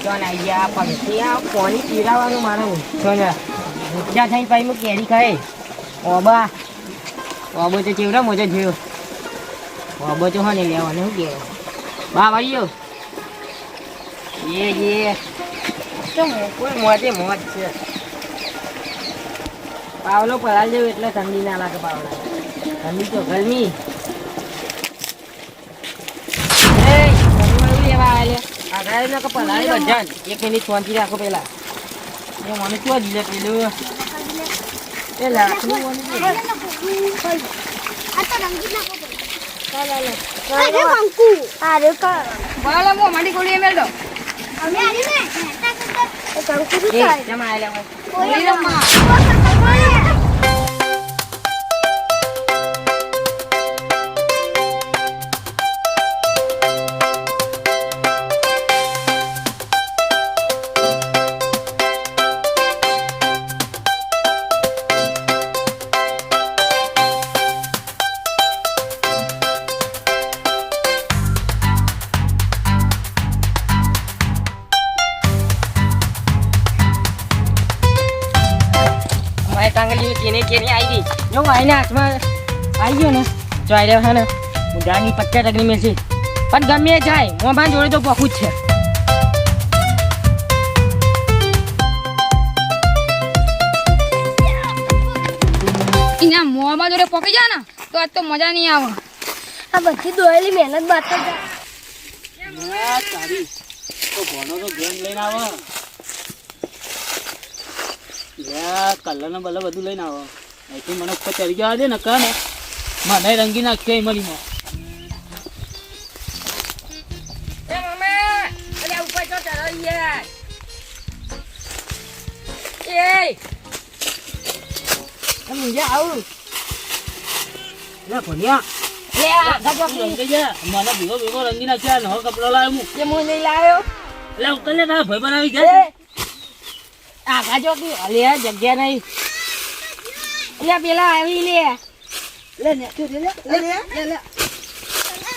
Chon આવી ગયા પગથી આ પાણી પીરાવાનું મારું ચોન ઊંચા થઈને પછી હું કેરી ખાઈ ઓબા ઓબો તો ચેવડા મોજો થયો ઓબો તો હો નહીં લેવાનો શું કહેવાય બા વાળીઓ એ તો કોઈ મોજે મોજ છે પાવલો પલાળ જેવું એટલે ઠંડી ના લાગે પાવલા ઠંડી તો ગરમી પલાળી બધા 1 મિનિટ શાંતિ રાખો પેલા એ મને શું દીધે પેલું એ લાકડું કેની આવી ગઈ જો આઈને હાથમાં આવી ગયો ને જો આવી રહ્યો છે ને મુદ્રાની 50 મેં છે પણ ગમે જાય મોમાં જોડે તો પકું જ છે એના મોમાં જોડે પકી જાય ને તો આજ તો મજા નહીં આવે આ બધી દોયેલી મહેનત બાદ તો તારી તો ભણો તો ગેમ લઈને આવો કલર ને બલર બધું લઈને આવો અહીંથી મને ઉપર ચડી જવા દે ને કા ને મને રંગી નાખશે એમડીમાં આવું મને ભેગો ભેગો રંગી નાખ્યા નવો કપડો લાવ્યો હું નહીં લાવ્યો એટલે ઉતર લે તારા ભાઈ બનાવી જાય આ ગાજો કે અલે જગ્યા નહીં એટલે પેલા આવી લે ને લે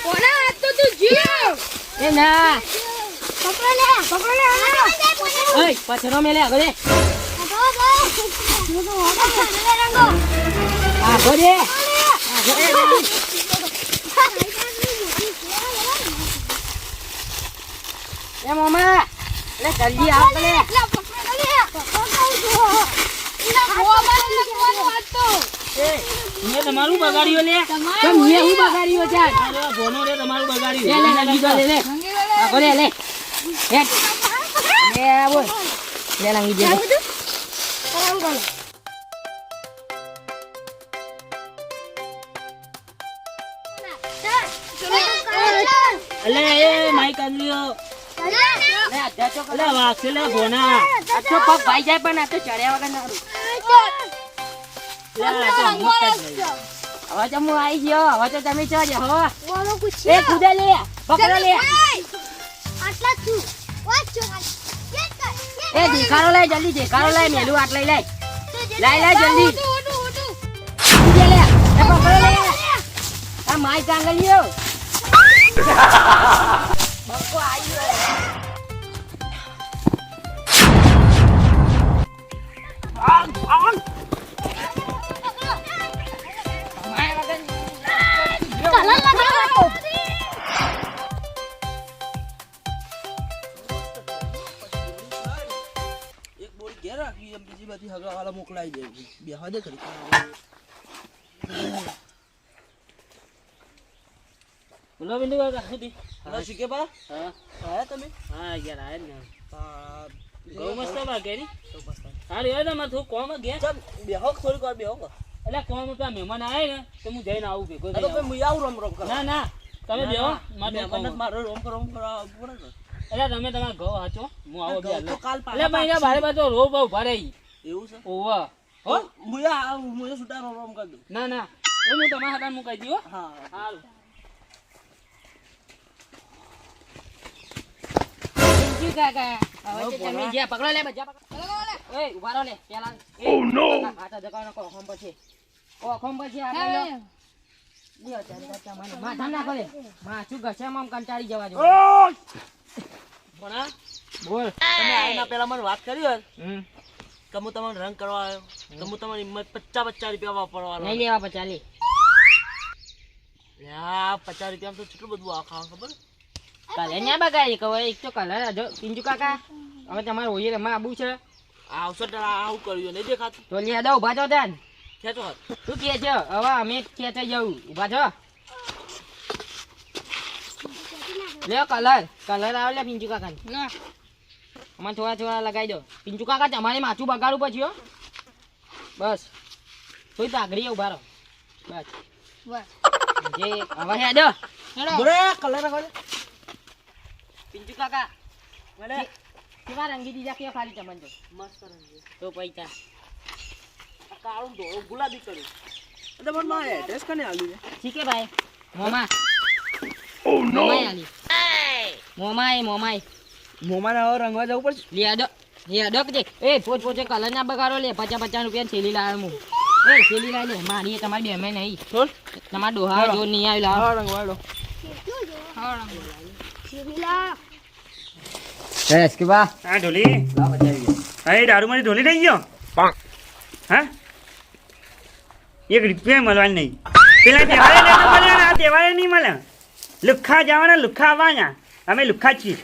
કોના હાથ તો તું જીવ એ ના પકડો લે ઓય પછરો મેલે આગળ આ ગોડે એ મમ્મા લે જલ્દી આવ લે તમારું બગાડ્યો લે તમે હું બગાડ્યો છે અરે ભોનો રે તમારું બગાડ્યું લે લે આગળ લે લે બોલ લે લંગી દે અલે એ માઈક આલ્યો લે આધા તો અલે વાક્ષે લે ભોના આ તો પગ ભાઈ જાય પણ આ તો ચડ્યા વગર ના હવે તો હું આવી ગયો હવે તો તમે ચડ્યા હો એ કુદે લે પકડો લે એ દેખાડો લે જલ્દી દેખાડો લે મેલું આટલે લે લાઈ જલ્દી કુદે લે એ પકડો લે આ માઈ કાંગલિયો બકો આવ્યો એક બોલ ઘેર રાખી એમ બીજી બધી હગાવાળા મોકલાઈ દે બેહવા દે ખરી બોલો બિંદુ કાકા સુધી હલો શીખે બા હા આયા તમે હા યાર આયા ને ગૌ મસ્ત બા કેરી હા રે તમે થોડું કોમ ગયા ચમ બેહો થોડીક વાર બેહો એટલે કોમ પેલા મહેમાન આવે ને તો હું જઈને આવું ભેગો તો હું આવું રોમ રોમ ના ના તમે બેહો મારો રોમ કરો પડે એટલે તમે તમારા ઘઉં હાચો હું આવો બે તો કાલ એટલે મહિના બારે બાજુ રો બહુ ભરે એવું છે ઓવા હો મુયા સુટા રોમ કરી દઉં ના ના એ હું તમારા હાથમાં મુકાઈ દઉં હા હારું કાકા હવે તમે જે પકડો લે બજા પકડો એ ઉભા રહો લે પેલા ઓ નો આટા જગાનો કોખમ પછી આ લે દિયો ચાલ ચાલ મને માથા ના કરે માથું ઘસે મમ કંટાળી જવા જો પણ આ બોલ તમે આના પહેલા મને વાત કરી હોય હમ કે હું તમને રંગ કરવા આવ્યો તો હું તમારી હિંમત 50 રૂપિયા વાપરવાનો નહીં લેવા પચાલી યા 50 રૂપિયા તો કેટલું બધું આ ખાવા ખબર કલર ના બગાડી કહો એક તો કલર જો પિંજુ કાકા હવે તમારે હોઈએ રમવા આબુ છે આવશે તો આવું કર્યું નહીં દેખાતું તો લે દો ઉભા છો તાન ખેંચો હાથ શું કહે છે હવે અમે ખેંચાઈ જવું ઉભા છો લે કલર આવે લે પિંજુ કાકા ના અમારે થોડા થોડા લગાવી દો પિંજુ કાકા તમારે માથું બગાડવું પછી હો બસ થોડી તાગડી ઉભા રહો બસ બસ જે હવે હેડો હેડો બોલે કલર કરે પિંજુ કાકા મને કેવા રંગી દીધા કે ખાલી ચમન તો મસ્ત રંગ છે તો પૈસા આ કાળું ધોળું ગુલાબી કર્યું એટલે મને મારે એડ્રેસ કને આલ્યું છે ઠીક હે ભાઈ મોમા મોમાય આલી મોમાય મોમાને હવે રંગવા જવું પડશે લે દો કે એ પોચે કલર ના બગાડો લે 50 રૂપિયા થેલી લાવ્યો હું એ થેલી લાવી લે મારી તમારી બેમે નહીં છોડ તમારા ડોહા જો નહીં આવી લાવો હા રંગવાડો બસ કે બા હા ઢોલી અરે દારૂ મારી ઢોલી થઈ ગયો હા 1 રૂપિયા મળવાનું નહીં પેલા તહેવારે નહીં મળે આ તહેવારે નહીં મળે લુખ્ખા જવાના લુખ્ખા આવવાના અમે લુખ્ખા છીએ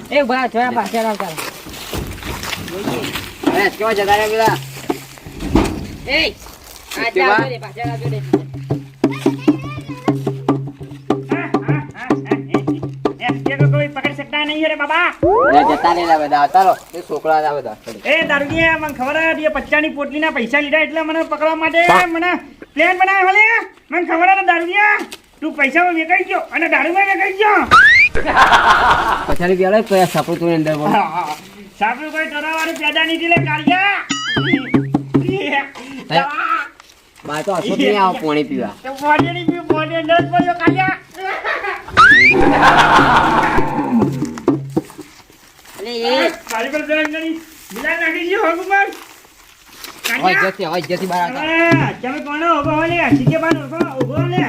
એ બા જોયા પાછળ આવતા કેવા જતા રહ્યા પેલા એ પાછળ આવજો રે કોઈ પકડી શકતા નહીં રે બાબા જતા રહેલા બધા ચાલો એ છોકરા હતા બધા એ દારૂડિયા મને ખબર હતી 50 ની પોટલીના પૈસા લીધા એટલે મને પકડવા માટે મને પ્લાન બનાવ્યો હલે મને ખબર હતી દારૂડિયા તું પૈસામાં વેચાઈ ગયો અને દારૂમાં વેચાઈ ગયો 50 રૂપિયા લે કોઈ સાપડું તું અંદર બોલ સાપડું કોઈ તરાવાળું પેદા નહીં લે કાઢ્યા બા તો અસોત નહીં આવો પાણી પીવા તો પાણી નહીં પીવું પાણી અંદર જ પડ્યો કાઢ્યા અલે એ કાળી પર જરા નહીં મિલા નાખી ગયો હગુમાર હોય જતી બહાર આવતા તમે કોણ ઉભો હો લે શીખે બાર ઉભો લે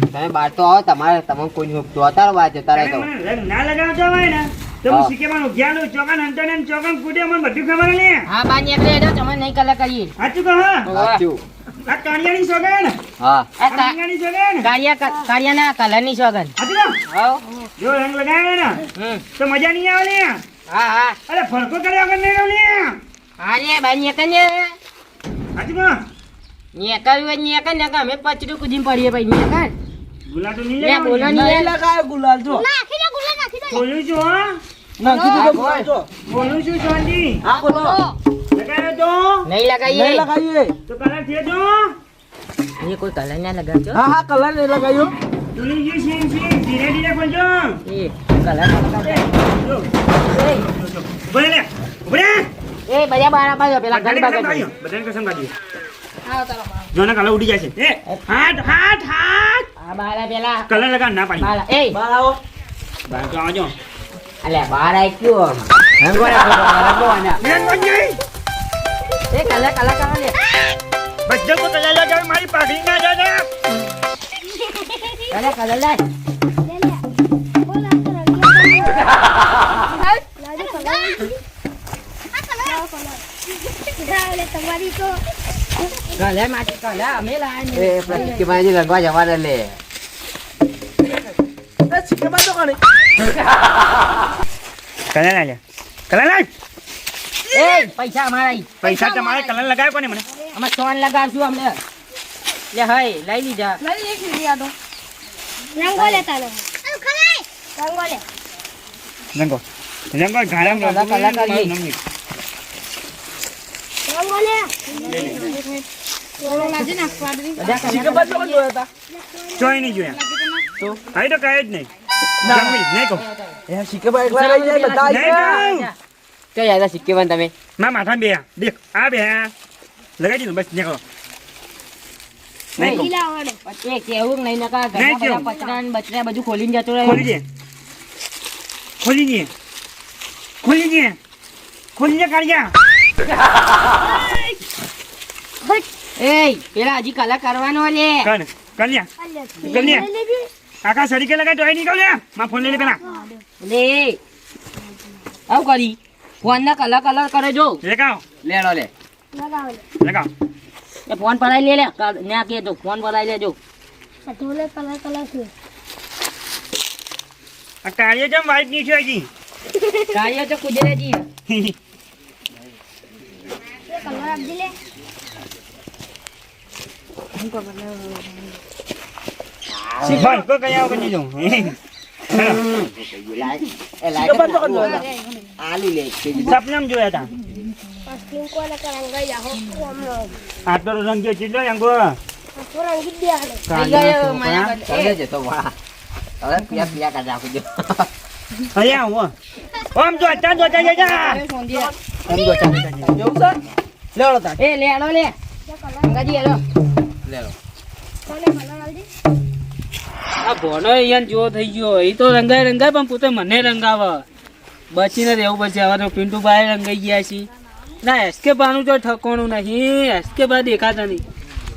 તમે બહાર તો આવો તમારે કોઈ જોતા રહો બહાર જતા રહે તો મને રંગ ના લગાવતો હોય ને તો હું શીખે બાર ઉગ્યાલું ચોકન અંતર ને ચોકન કુડે મને બધું ખબર લે હા બા નીકળે તો તમે નહીં કલા કરીએ સાચું કહો સાચું આ કાણિયાની સોગન હા આ કાણિયાની સોગન કાળિયાના કલરની સોગન સાચું કહો હાઉ જો રંગ લગાવે ને તો મજા નહીં આવે લે હા અરે ફરકો કર્યા વગર નહીં લે હા રે બા નીકળ ને સાચું કહો નીકળ ને અમે પચડું કુદીમ પડીએ ભાઈ નીકળ ગુલાલ તો નહીં લે બોલો લગાવવાની. નહીં લગાય ગુલાલ જો નાખી દો ગુલાલ નાખી દો બોલું છું હો નાખી દીધો ગુલાલ જો બોલું છું શાંતિ હા બોલો લગાવ્યો તો નહીં લગાઈએ નહીં લગાઈએ તો કલર છે તો એ કોઈ કલર ના લગાવજો હા કલર નહીં લગાયો તુલી જી સીન ધીરે ધીરે બોલજો એ કલર ના લગાવજો જો બોલે લે બોલે એ બધા બહાર આપા પેલા ઘર બાગા બધાને કસમ કાઢી આવો ચાલો જોને કલર ઉડી જાય છે એ હાથ હાથ હાથ આ બહાર પેલા કલર લગા ના પાડી બહાર એ બહાર આવો બાર તો આવજો અલે બહાર આઈ ગયો રંગોના એ કલર કરો લે બધા કો કલર લગાવે મારી પાઘડી ના જાય કલર લાય લે લે બોલ આ તો રંગીલા લાજો કલર આ કલર લે તમારી તો કલર માટે કલર અમે લાય એ પ્લાસ્ટિક કે બાજી રંગવા જવાના લે એ ચીકે બાજો કાને કલર લાય કલર લાય એ પૈસા અમારા ઈ. પૈસા તમારે કલર લગાવ્યો કોને મને અમે સોન લગાવશું અમને લે હઈ લઈ લીધા લઈ એક લીધી તો રંગો લે તાલો રંગો લે રંગો રંગો ગાળામ કલર કરીએ. રંગો લે થોડો લાજી નાખ પાડરી બધા ચીકે કલર બાજો કોણ જોયા હતા જોઈ નહીં જોયા તો આઈ તો કાય જ નહીં નહીં કહું એ ચીકે બા એકલા રહી જાય બધા આવી ગયા નહીં કહું તો યાર સિક્કે બન તમે મારા માથા બે દેખ આ બે લગાઈ દીધું બસ નીકળો નહીં કહું ગીલા વાળો પછી કેવું નહીં નકા નહીં ઘરના કેવું. બધા પતરા ને બચરા બધું ખોલીને જતો રહે ખોલી દે ખોલી દે ખોલી દે ખોલી દે કાઢ્યા એ પેલા હજી કલા કરવાનો લે કન્યા અલ્યા કન્યા. લઈ લેજે. કાકા સડી કે લગાય તો નીકળ લે માં ફોન લઈ લે પેલા લે આવું કરી ફોન ના કલર કલર કરે જો લેગાવ લેડો લે લગાવો લે. લેગાવ એ ફોન પડાઈ લે ને કે તો ફોન પડાઈ લેજો આ ઢોલે કલર કલર છે. આ કાર્ય જેમ વાઈટ ની છે હજી કાર્ય તો કુદરતી એ કલર આપજે લે. શીખવાડ કો કઈ આવ કઈ જાઉં આલુ લે સપનામ જોયા હતા આ સ્કીન કોને કરંગાઈ જાહો ઓમનો. આટલો રંગ જો ચીડલો અંગો આ થોડા ગીત દે હાલે. થઈ ગયો માયા ચાલે છે તો વાહ હવે પિયા પિયા કાઢ રાખું જો અહીંયા આવો ઓમ જો જા ફોન દે ઓમ જો જા લેવડો તા એ લે આલો લે જે કલર અંગાજી હેલો લેડો કોને કલર આપજે. આ ભોનો અહીંયા જેવો થઈ ગયો એ તો રંગાય પણ પોતે મને રંગાવે બચીને રહેવું પછી હવે તો પિન્ટુભાઈ રંગાઈ ગયા છે ના એસકે બાનું જો ઠકોણું નહીં એસકે બા દેખાતા નહીં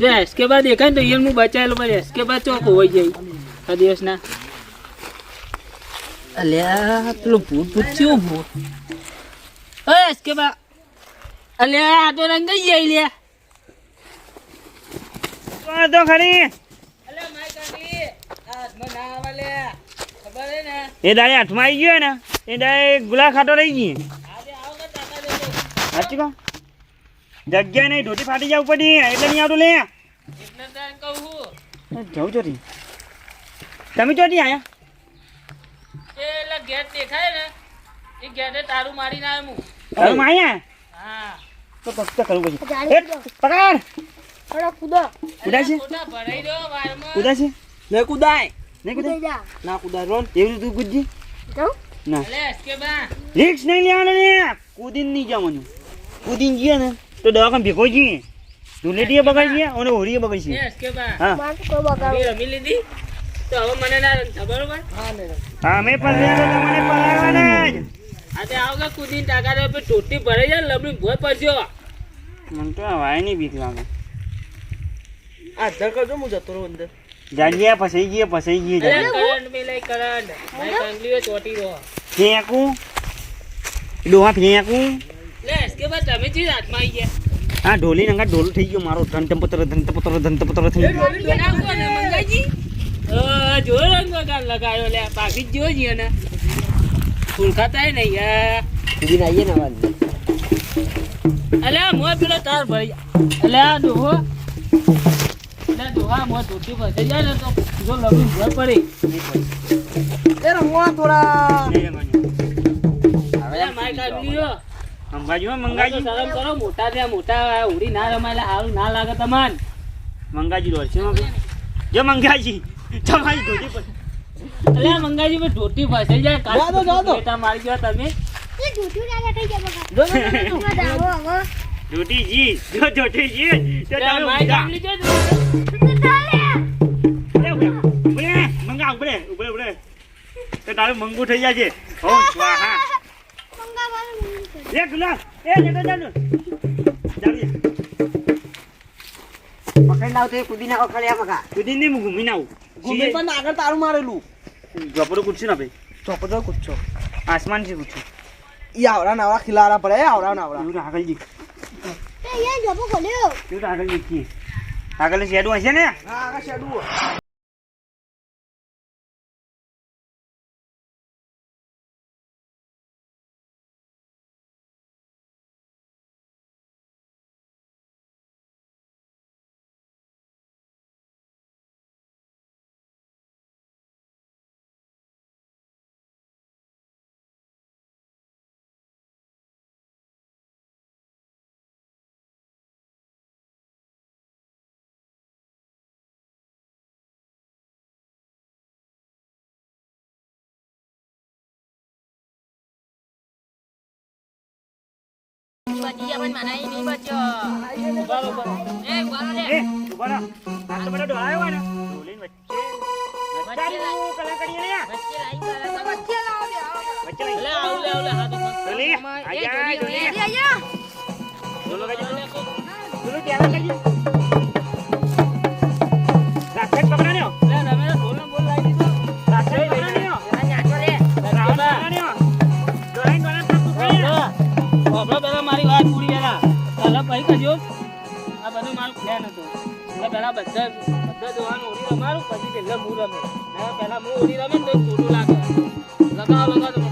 જો એસકે બા દેખાય ને તો અહીંયા હું બચાયેલો પણ એસકે બા ચોક હોય જાય આ દિવસના અલ્યા પેલું ભૂત કેવું ભૂત એસકે બા અલ્યા આ તો રંગાઈ જાય લ્યા તો ખરી એ દાડે હાથમાં આવી ગયો ને એ દાડે ગુલા ખાતો રહી ગઈ સાચી કહો જગ્યા નહીં ધોતી ફાટી જવું પડી એટલે નહીં આવતું લે જવું ચોથી તમે ચોથી આયા તારું આયા તો પક્કા કરવું પછી જાણી એ પકડ થોડો કૂદો. કુદા છે કુદા છે લે કુદાય નહીં કૂદી કુદા જા. ના કુદાય રોન એવી તું કૂદજી જાઉં? ના રિક્સ નહીં લેવાનો ને કૂદીને નહીં જવાનું કૂદીને જઈએ ને તો દવાખાને ભેગો જઈએ ધૂલેટીએ બગાડી છીએ અને હોળીએ બગાડી છીએ હા મારે તો કોઈ બગાડવું. અમે પણ તમને પડાવવાના જ મને તો હવાય નહીં બીક લાગે જાગ્યા ફસાઈ ગયા ફેંકું ડોહા ફેંકું હા ઢોલી નંગા ઢોલું થઈ ગયો મારો ધંતપત્ર થઈ ગયો લગાયો લે બાકી જ જોઈ ને ફૂલખાતા નહીં યાર કુદીને આવીએ ને અવાજ અલ્યા મોય પેલો તાર ભરી અલ્યા ડોહો અલ્યા ડોહા મોય ધોતી ફસાઈ જાય ને તો જો લગી ભર પડી અલ્યા માય કાઢી લ્યો મંગાજી મંગાજી શરમ કરો મોટા થયા મોટા ઉડી ના રમાયેલા સારું ના લાગે તમાન મંગાજી દોડ છે જો મંગાજી તમારી ધોતી પર અલ્યા મંગાજી પર ધોતી ફસાઈ જાય કાઢો મારી ગયો તમે એ જૂઠું ના થઈ જાય બગા. જાઓ હવે. ધોતી જી જો ધોતી જી તો અલ્યા માય કાઢી લીધો ઉભરે તો તારું મંગુ થઈ જાય છે હો સ્વાહા મંગાવવાનું. એ ગુલાબ એ લેતો ચાલો ચાલી પકડી લાવ તો કુદીને ઓખળ્યા મકા કુદી નહીં હું ઘૂમીને આવું પણ આગળ તારું મારેલું ચોપડો કૂદશું ને ભાઈ ચોપડો કૂદશો આસમાન થી કૂદશું ઈ આવડા નાવડા ખિલારા પડે આવડા નાવડા એવું તો આગળ જી એ યાર જોબો ખોલ્યો. એવું તો આગળ જી આગળ શેડું હશે ને હા આગળ શેડું એ ઉભા રહો આ તો બધા ડોળાયો હોય ને ડોલીને વચ્ચે બચારું કલા કરીએ ને વચ્ચે લઈ ડોલી આજા ડોલી ઢોલો કરજો ઢોલો ત્યાં કરજો રાક્ષસ પકડાણ્યો લે રમે ઢોલનો બોલ લાવી દીધો રાક્ષસ પકડાણ્યો પેલા મારી વાત પૂરી પેલા પછી કરજો આ બધું મારું પ્લાન હતું એટલે પેલા બધા જોવાનું ઓડી રમારું પછી છેલ્લે હું રમે પેલા હું ઓડી રમે તો ખોટું લાગે લગાવો તમે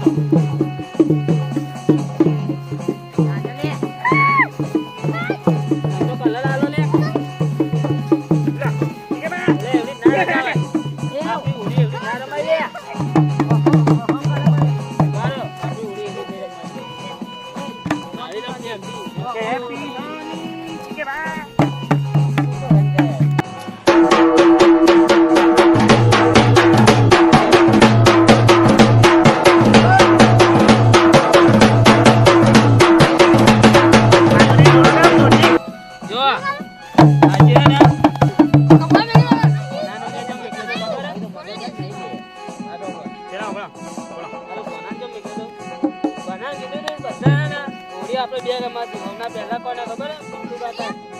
કલર આલો લે એવડી ના રમાય આપણી ઓડી એવડી ના રમાય લે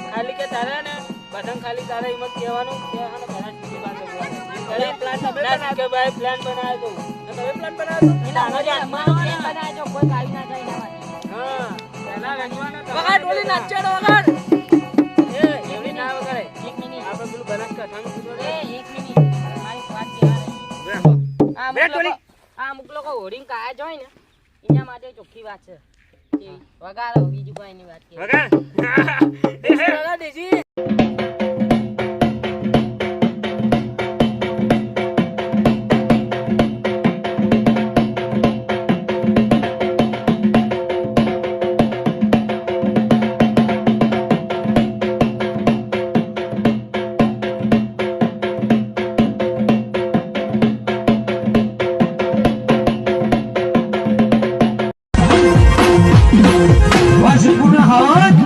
ખાલી કે તારા ને બટન ખાલી તારા હિંમત કહેવાનું કે આને ઘણા ટીવી બાંધો પ્લાન કે ભાઈ પ્લાન બનાવ્યો તો તમે પ્લાન બનાવ્યો તો નાનો જ આત્માનો પ્લાન બનાવ્યો કોઈ કાઈ ના જાય ના હા પહેલા રંગવાનો વગાડ ડોલી નાચેડો વગાડ એ એવડી ના વગાડે 1 મિનિટ આપણે પેલું બનાસકાંઠાનું કીધું એ 1 મિનિટ મારી વાત કહેવા આ અમુક લોકો હોડિંગ કાયા જોઈ ને એના માટે ચોખ્ખી વાત છે વગાડો બીજું કોઈ ની વાત કે વગાડ વગાડ દેજી વાસી પૂર્ણ હાથ